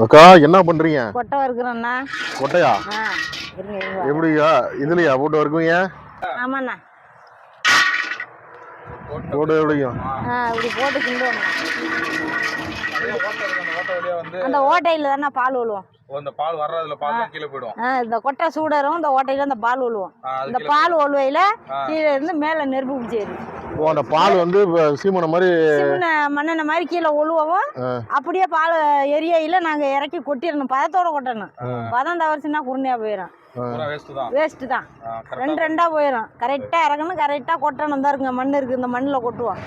அக்கா என்ன பண்றீங்க? கொட்டை வறுக்குறோம்ண்ணா. கொட்டையா? இருங்க இருங்க. எப்படியா இதுலயா போட்டு வறுக்குவீங்க? ஆமாண்ணா. போட்டு எப்படியும் இப்படி போட்டு கிண்டுவோம். அந்த ஓட்டையில தானே பால் விழுவோம். இந்த பால் வர்றதுல பால் கீழே போயிடும். இந்த கொட்டை சூடரும் இந்த ஓட்டையில அந்த பால் விழுவோம். இந்த பால் ஒழுவையில கீழே இருந்து மேல நெருப்பு பிடிச்சேரு. அந்த பால் வந்து சீமனை மாதிரி மண்ணெண்ண மாதிரி கீழே ஒழுவோம். அப்படியே பால் எரியில நாங்க இறக்கி கொட்டிடணும். பதத்தோட கொட்டணும். பதம் தவறுச்சுன்னா குருணையா போயிடும். வேஸ்ட் தான். ரெண்டா போயிடும். கரெக்டா இறக்கணும், கரெக்டா கொட்டணும். தான் இருக்குங்க மண் இருக்கு, இந்த மண்ணுல கொட்டுவோம்.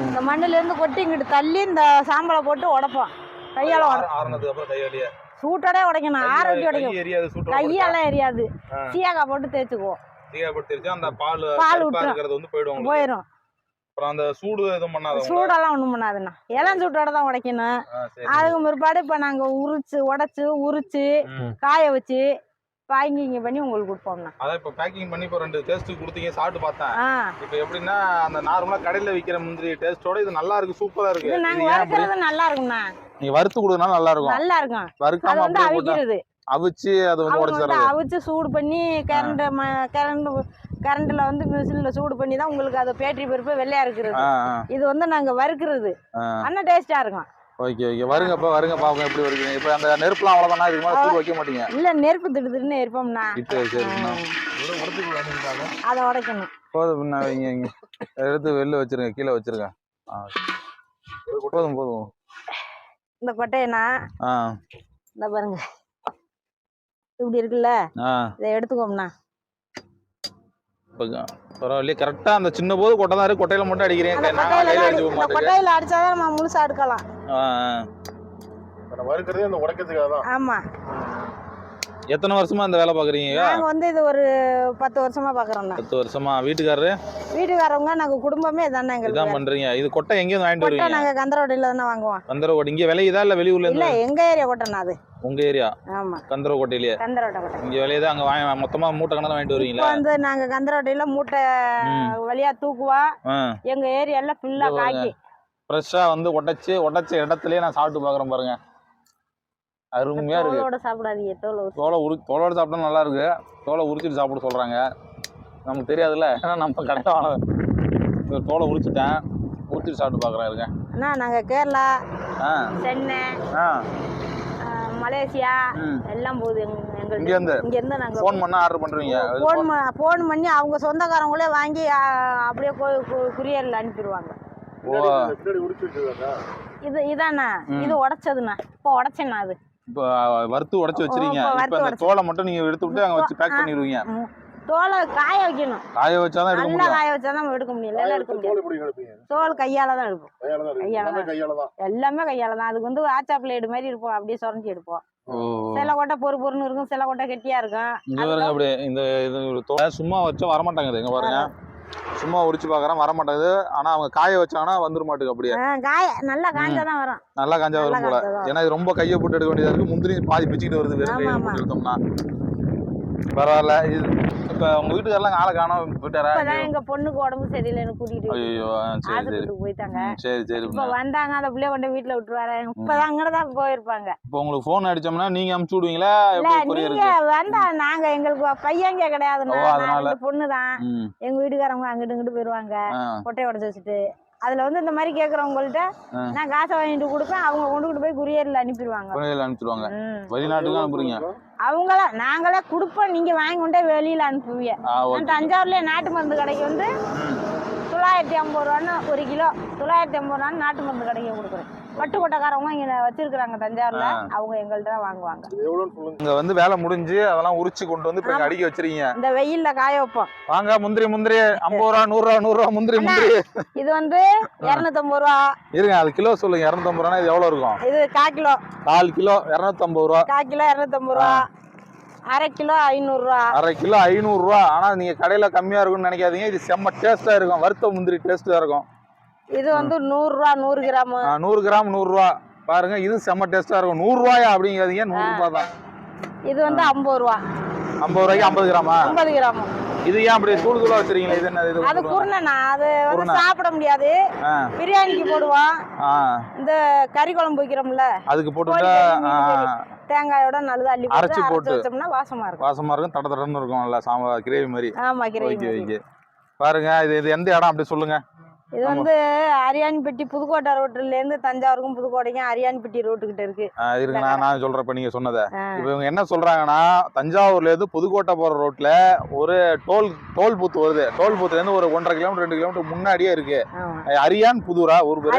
இந்த மண்ணுல இருந்து கொட்டி இங்கிட்டு தள்ளி இந்த சாம்பலை போட்டு உடைப்போம். கையால சூட்டோட உடைக்கணும். ஆரோக்கியம் உடைக்கும். கையெல்லாம் எரியாது. சீயாக்காய் போட்டு தேய்ச்சுக்குவோம். பால் போயிடும். அந்த சூடு எதுவும் பண்ணாது. சூடெல்லாம் ஒண்ணும் பண்ணாதுண்ணா. இளம் சூட்டோட தான் உடைக்கணும். அதுக்கு பிற்பாடு இப்ப நாங்க உரிச்சு காய வச்சு பேக்கிங் பண்ணி உங்களுக்கு கொடுப்போம்ண்ணா. அதான் இப்ப பேக்கிங் பண்ணி இப்போ 2 டேஸ்ட் கொடுத்தீங்க, சாப்பிட்டு பார்த்தேன். இப்போ எப்படின்னா அந்த நார்மலா கடையில விக்கிற முந்திரி டேஸ்டோட இது நல்லா இருக்கு, சூப்பரா இருக்கு. நாங்க வறுக்கிறது நல்லா இருக்கும்ண்ணா. நீங்க வறுத்து கொடுத்தனால நல்லா இருக்கும். நல்லா இருக்கும். வறுக்காம அப்படியே அவிக்கிறது. அவிச்சு அது வந்து உடைச்சறது. அவிச்சு சூடு பண்ணி கரண்ட்ல வந்து மிஷின்ல சூடு பண்ணி தான் உங்களுக்கு அது பேட்டரி பருப்பு வெள்ளையா இருக்குது. இது வந்து நாங்க வறுக்கிறது. அண்ணா டேஸ்டா இருக்கும். Okay okay. வருங்க பாப்போம் எப்படி வருது. இப்போ அந்த நெருப்புலாம் அவ்வளவுதானா? இதுக்கு மேல சூடு வைக்க மாட்டீங்க? இல்ல, நெருப்பு திடுதிடுன்னு இருப்போம்னா. சரி. அதை உடைக்கணும். போதும் வைங்க. எடுத்து வெளில வச்சிருங்க, கீழே வச்சிருங்க. போதும். இந்த கொட்டையனா இந்த பாருங்க இப்படி இருக்குல்ல, இதை எடுத்துக்கோம்னா. பரவாயில்லையே, கரெக்டா அந்த சின்ன போது கொட்டை தான் இருக்கு. கொட்டையில மட்டும் அடிக்கிறேன். கொட்டையில அடிச்சாதான் நம்ம முழுசா எடுக்கலாம். வறுக்கிறதே அந்த உடைக்கிறதுக்காக தான். ஆமா. எத்தனை வருஷமா இந்த வேலை பாக்குறீங்க? நாங்க வந்து இது ஒரு 10 வருஷமா பாக்குறோம். 10 வருஷமா. வீட்டுக்காரவங்க நாங்க குடும்பமே இதானே எங்களுக்கு. இதான் பண்றீங்க. இது கொட்டை எங்க இருந்து வாங்கிட்டு வரீங்க? நாங்க கந்தரோடையில தான வாங்குவோம். கந்தரோடை இங்க விலையுதா இல்ல வெளியூர்ல இருந்து? இல்ல, எங்க ஏரியா கொட்டைனா அது. உங்க ஏரியா? ஆமா, கந்தரோட்டையிலேயே. கந்தரோட்டை கொட்டை இங்க விலையுதா? அங்க மொத்தமா மூட்டை கணக்குல வாங்கிட்டு வரீங்களா? இப்போ வந்து நாங்க கந்தரோட்டையில மூட்டை வழியா தூக்குவோம். எங்க ஏரியால ஃபுல்லா காக்கி ஃப்ரெஷ்ஷா வந்து உடைச்ச இடத்துலயே நான் சாப்பிட்டு பாக்குறேன் பாருங்க. அருமையா இருக்கு. தோலோட சாப்பிடாதீங்க. தோலோட சாப்பிட்டா நல்லா இருக்கு. தோலை உரிச்சிட்டு சாப்பிட சொல்றாங்க. நமக்கு தெரியாதுல்ல, ஏன்னா நம்ம கடையில வாங்க. தோலை உரிச்சிட்டு சாப்பிட்டு பாக்குறேன் இருங்க. அண்ணா, நாங்க கேரளா, சென்னை, மலேசியா எல்லாம் போகுது. இங்க இருந்து நாங்க ஃபோன் பண்ணா ஆர்டர் பண்றீங்க? ஃபோன் பண்ணி அவங்க சொந்தக்காரங்களே வாங்கி அப்படியே குரியர்ல அனுப்பிடுவாங்க. இதாண்ணா, இது உடைச்சதுண்ணா. இப்போ உடைச்சேண்ணா. அது இப்போ வறுத்து உடைச்சு வச்சிருக்கீங்க. இப்போ அந்த தோலை மட்டும் நீங்க எடுத்து விட்டு அங்க வச்சு பேக் பண்ணிடுவீங்க. தோலை காய வைக்கணும். காய வச்சாதான் எடுக்க முடியும். காய வச்சாதான் எடுக்க முடியும். எல்லாம் எடுக்க முடியும். தோல் கையால தான் எடுப்போம். எல்லாமே கையால தான். அதுக்கு வந்து ஆச்சா பிளேடு மாதிரி இருப்போம். அப்படியே சுரண்டி எடுப்போம். சில கொட்டை பொறுன்னு இருக்கும், சில கொட்டை கெட்டியா இருக்கும். அப்படியே இந்த இது சும்மா வச்சா வரமாட்டாங்க. எங்க பாருங்க, சும்மா உரிச்சு பாக்குறேன், வர மாட்டேங்குது. ஆனா அவங்க காய வச்சாங்கன்னா வந்துட மாட்டுக்கு. அப்படியே நல்லா காஞ்சாதான் வரும். நல்லா காஞ்சா வரும் போல. ஏன்னா இது ரொம்ப கையை போட்டு எடுக்க வேண்டியதா இருக்கு. முந்திரி பாதி பிச்சுக்கிட்டு வருது. எடுத்தோம்னா பரவாயில்ல. இது இப்ப உங்க வீட்டுக்காரெல்லாம் ஆளை காணோம் போயிட்டாரா? எங்க பொண்ணுக்கு உடம்பு சரியில்லைன்னு கூட்டிட்டு போயிட்டாங்க. சரி. இப்ப வந்தாங்க, அந்த பிள்ளைய கொண்டு வீட்டுல விட்டுருவாரு. இப்பதான் அங்கதான் போயிருப்பாங்க. இப்ப உங்களுக்கு போன் அடிச்சோம்னா நீங்க அனுப்பிச்சு விடுவீங்களா? நீங்க வந்தா நாங்க எங்களுக்கு பையங்க கிடையாதுன்னா பொண்ணுதான். எங்க வீட்டுக்காரவங்க அங்கிட்டு இங்கிட்டு போயிருவாங்க கொட்டையை உடச்சு வச்சுட்டு. அதுல வந்து இந்த மாதிரி கேக்குறவங்கள்ட்ட நான் காசை வாங்கிட்டு கொடுப்பேன். அவங்க கொண்டுகிட்டு போய் குரியர்ல அனுப்பிடுவாங்க. வெளிநாட்டுக்கு அனுப்புறீங்க? அவங்கள நாங்களே கொடுப்போம். நீங்க வாங்கி கொண்டே வெளியில அனுப்புவீங்க. தஞ்சாவூர்ல நாட்டு மருந்து கடைக்கு வந்து 950 ரூபான்னு 1 கிலோ. 950 ரூபான்னு நாட்டு மருந்து கடைக்கு கொடுக்குறேன். பட்டுக்கோட்டைக்காரவங்க இங்க வச்சிருக்காங்க தஞ்சாவூர்ல. அவங்க எங்கள்கிட்ட தான் வாங்குவாங்க. இங்க வந்து வேலை முடிஞ்சு அதெல்லாம் உரிச்சு கொண்டு வந்து இப்ப அடிக்க வச்சிருக்கீங்க. இந்த வெயில்ல காய வைப்போம். வாங்க முந்திரி 50 ரூபா, 100 ரூபா முந்திரி. இது வந்து 250 ரூபா. இருங்க, அது கிலோ சொல்லுங்க. 250 ரூபா இது எவ்வளவு இருக்கும்? இது 1/4 கிலோ. 1/4 கிலோ 250 ரூபா. 1/4 கிலோ 250 ரூபா. 1/2 கிலோ 500 ரூபா. 1/2 கிலோ 500 ரூபா. ஆனா நீங்க கடையில கம்மியா இருக்கும்னு நினைக்காதீங்க. இது செம்ம டேஸ்டா இருக்கும். வறுத்த முந்திரி டேஸ்டா இருக்கும். இது வந்து 100 ரூபா. 100 கிராம் 100 கிராம் 100 ரூபா. பாருங்க, இது செம்ம டேஸ்டா இருக்கும். 100 ரூபாயா அப்படிங்காதீங்க, 100 ரூபா தான். இது வந்து 50 ரூபா. 50 ரூபாய்க்கு 50 கிராமா? 50 கிராம். இது ஏன் அப்படி தூள் தூளா வச்சிருக்கீங்களா? இது என்ன இது? அது குருணனா, அது வந்து சாப்பிட முடியாது. பிரியாணிக்கு போடுவோம். இந்த கறி குழம்பு வைக்கிறோம்ல, அதுக்கு போட்டுட்டா தேங்காயோட நல்லா அள்ளி அரைச்சு போட்டு வச்சோம்னா வாசமா இருக்கும். வாசமா இருக்கும், தட தடன்னு இருக்கும், நல்லா சாம்பார் கிரேவி மாதிரி. ஆமா, கிரேவி. ஓகே. பாருங்க, இது எந்த இடம் அப்படி சொல்லுங்க. இது வந்து அரியான்பட்டி புதுக்கோட்டை ரோட்ல இருந்து தஞ்சாவூருக்கும் புதுக்கோட்டைக்கும் அரியான்பட்டி ரோட்டுக்கிட்ட இருக்கு. இருக்குண்ணா, நான் சொல்றப்ப நீங்க சொன்னதை இப்போ இவங்க என்ன சொல்றாங்கன்னா, தஞ்சாவூர்ல இருந்து புதுக்கோட்டை போற ரோட்ல ஒரு டோல் பூத் வருது. டோல் பூத்ல இருந்து ஒரு 1.5 கிலோமீட்டர் 2 கிலோமீட்டர் முன்னாடியே இருக்கு அரியான் புதூரா ஊர் பேரு?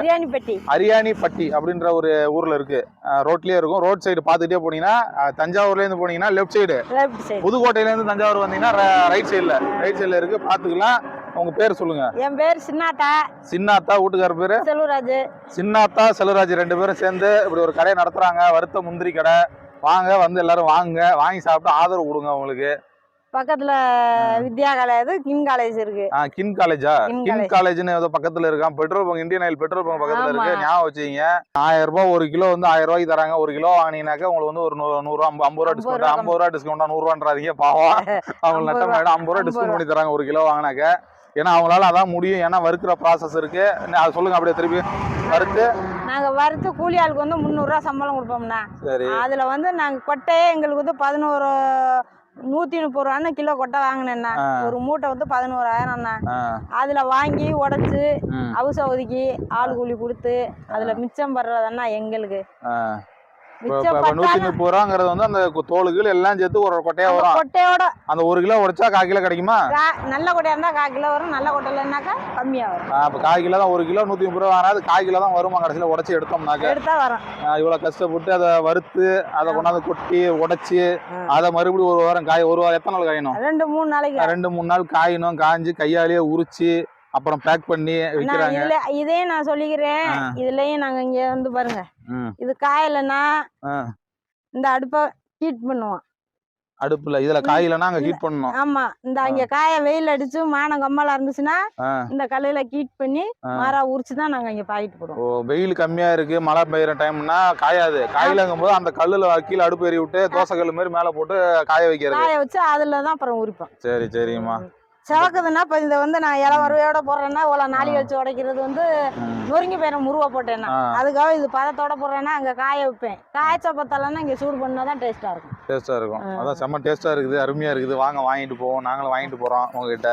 அரியானிப்பட்டி அப்படின்ற ஒரு ஊர்ல இருக்கு. ரோட்லயே இருக்கும். ரோட் சைடு பாத்துட்டே போனீங்கன்னா, தஞ்சாவூர்ல இருந்து போனீங்கன்னா லெஃப்ட் சைடு, புதுக்கோட்டையில இருந்து தஞ்சாவூர் வந்தீங்கன்னா ரைட் சைடுல இருக்கு. பாத்துக்கலாம். உங்க பேர் சொல்லுங்க. என் பேர் சின்னாத்தா. வீட்டுக்கார பேரு செல்வராஜ். சின்னாத்தா, செல்வராஜ் 2 பேரும் சேர்ந்து இப்படி ஒரு கடையை நடத்துறாங்க. வறுத்த முந்திரி கடை. வாங்க, வந்து எல்லாரும் வாங்கி சாப்பிட்டு ஆதரவு கொடுங்க. உங்களுக்கு பக்கத்துல வித்யா காலேஜ், கின் காலேஜ் இருக்கு. கின் காலேஜா? கின் காலேஜ்னு ஏதோ பக்கத்துல இருக்கான். Petrol bunk, Indian oil petrol bunk பக்கத்துல இருக்கு. ஞாபகம் வச்சுக்கீங்க. 1000 ரூபாய் ஒரு கிலோ வந்து 1000 ரூபாய்க்கு தராங்க. 1 கிலோ வாங்கினீங்கன்னாக்க உங்களுக்கு வந்து ஒரு 100 ரூபா 50 ரூபா டிஸ்கவுண்ட். 50 ரூபா டிஸ்கவுண்டா 100 ரூபான்றாதீங்க, பாவம். அவங்க நட்டம் 50 ரூபா டிஸ்கவுண்ட் பண்ணி தராங்க 1 கிலோ வாங்கினாக்க. ஏன்னா அவங்களால அதான் முடியும். ஏன்னா வறுக்கிற ப்ராசஸ் இருக்கு. அதை சொல்லுங்க அப்படியே திருப்பி. நாங்க வறுத்து கூலி ஆளுக்கு வந்து 300 ரூபா சம்பளம் கொடுப்போம்னா, அதுல வந்து நாங்க கொட்டையே எங்களுக்கு வந்து 130 ரூபான்னு கிலோ கொட்டை வாங்கினேன்னா, ஒரு மூட்டை வந்து 11,000. அதுல வாங்கி உடைச்சு அவுச ஒதுக்கி ஆள் கூலி கொடுத்து அதுல மிச்சம் படுறதுன்னா எங்களுக்கு 130 ரூபாங்கிறது வந்து அந்த தோலுகள் எல்லாம் சேர்த்து ஒரு கொட்டையா வரும். கொட்டையோட அந்த 1 கிலோ உடைச்சா 1/4 கிலோ கிடைக்குமா? நல்ல கொட்டையா இருந்தா 1/4 கிலோ வரும். நல்ல கொட்டை இல்லைன்னாக்கா கம்மியா வரும். அப்ப 1/4 கிலோ தான். 1 கிலோ 130 ரூபா வராது, 1/4 கிலோ தான் வருமா கடைசியில உடைச்சு எடுத்தோம்னாக்க? எடுத்தா வரும். இவ்வளவு கஷ்டப்பட்டு அதை வறுத்து அதை கொண்டாந்து கொட்டி உடைச்சு அதை மறுபடியும் ஒரு வாரம் ஒரு வாரம் எத்தனை நாள் காயணும்? 2-3 நாளைக்கு. 2-3 நாள் காயணும். காய்ஞ்சி கையாலேயே உரிச்சு அப்புறம் பேக் பண்ணி விற்கிறாங்க. இதே நான் சொல்லிக்கிறேன். இதுலயும் நாங்க இங்க வந்து பாருங்க, இது காயலன்னா இந்த அடுப்பை ஹீட் பண்ணுவோம். அடுப்புல இதுல காயிலன்னா அங்க ஹீட் பண்ணணும். ஆமா, இந்த அங்க காய வெயில் அடிச்சு மானம் கம்மலா இருந்துச்சுன்னா இந்த கல்லுல ஹீட் பண்ணி மாறா உரிச்சுதான் நாங்க இங்க பாயிட்டு போடுவோம். வெயில் கம்மியா இருக்கு, மழை பெய்யுற டைம்னா காயாது. காயிலங்கும் போது அந்த கல்லுல கீழே அடுப்பு எறி விட்டு தோசை கல்லு மாதிரி மேல போட்டு காய வைக்கிறது. காய வச்சு அதுலதான் அப்புறம் உரிப்போம். சரிம்மா. சிவக்குதுன்னா இப்போ இதை வந்து நான் இளவரவையோட போடுறேன்னா இவ்வளோ நாளி வச்சு உடைக்கிறது வந்து நொறுங்கி போயிடும். முருவா போட்டேன்னா அதுக்காக இது பதத்தோட போடுறேன்னா அங்கே காய வைப்பேன். காய்ச்ச பத்தலன்னா இங்கே சூடு பண்ணால் தான் டேஸ்ட்டாக இருக்கும். அதான் செம்ம டேஸ்ட்டாக இருக்குது, அருமையாக இருக்குது. வாங்கிட்டு போவோம். நாங்களும் வாங்கிட்டு போகிறோம் உங்ககிட்ட.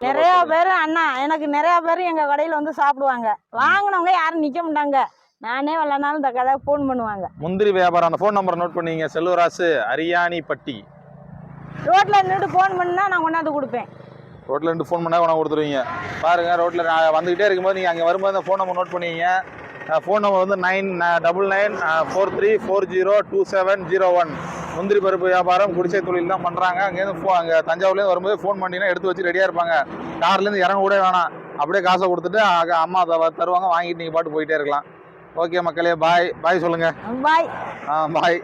நிறையா பேர் அண்ணா எனக்கு நிறையா பேர் எங்கள் கடையில் வந்து சாப்பிடுவாங்க. வாங்கினவங்க யாரும் நிற்க மாட்டாங்க. நானே வரலனாலும் இந்த கடை ஃபோன் பண்ணுவாங்க. முந்திரி வியாபாரம். அந்த ஃபோன் நம்பர் நோட் பண்ணிங்க. செல்வராசு, அரியானிப்பட்டி. ரோட்ல நின்று ஃபோன் பண்ணா நான் கொண்டாந்து கொடுப்பேன். ரோட்ல நின்று ஃபோன் பண்ணா கொண்டாந்து கொடுத்துருவீங்க. பாருங்க, ரோட்ல நான் வந்துகிட்டே இருக்கும்போது நீங்க அங்கே வரும்போது அந்த ஃபோன் நம்பர் நோட் பண்ணிங்க. ஃபோன் நம்பர் வந்து 999943402701. முந்திரி பருப்பு வியாபாரம், குடிசை தொழில் தான் பண்றாங்க. அங்கேருந்து அங்கே தஞ்சாவூர்லேருந்து வரும்போது ஃபோன் பண்ணினா எடுத்து வச்சு ரெடியா இருப்பாங்க. கார்லேருந்து இறங்க கூட வேணாம், அப்படியே காசை கொடுத்துட்டு அம்மா தருவாங்க, வாங்கிட்டு நீங்க பாட்டு போயிட்டே இருக்கலாம். ஓகே மக்களே, பாய் சொல்லுங்க. பாய். பாய்.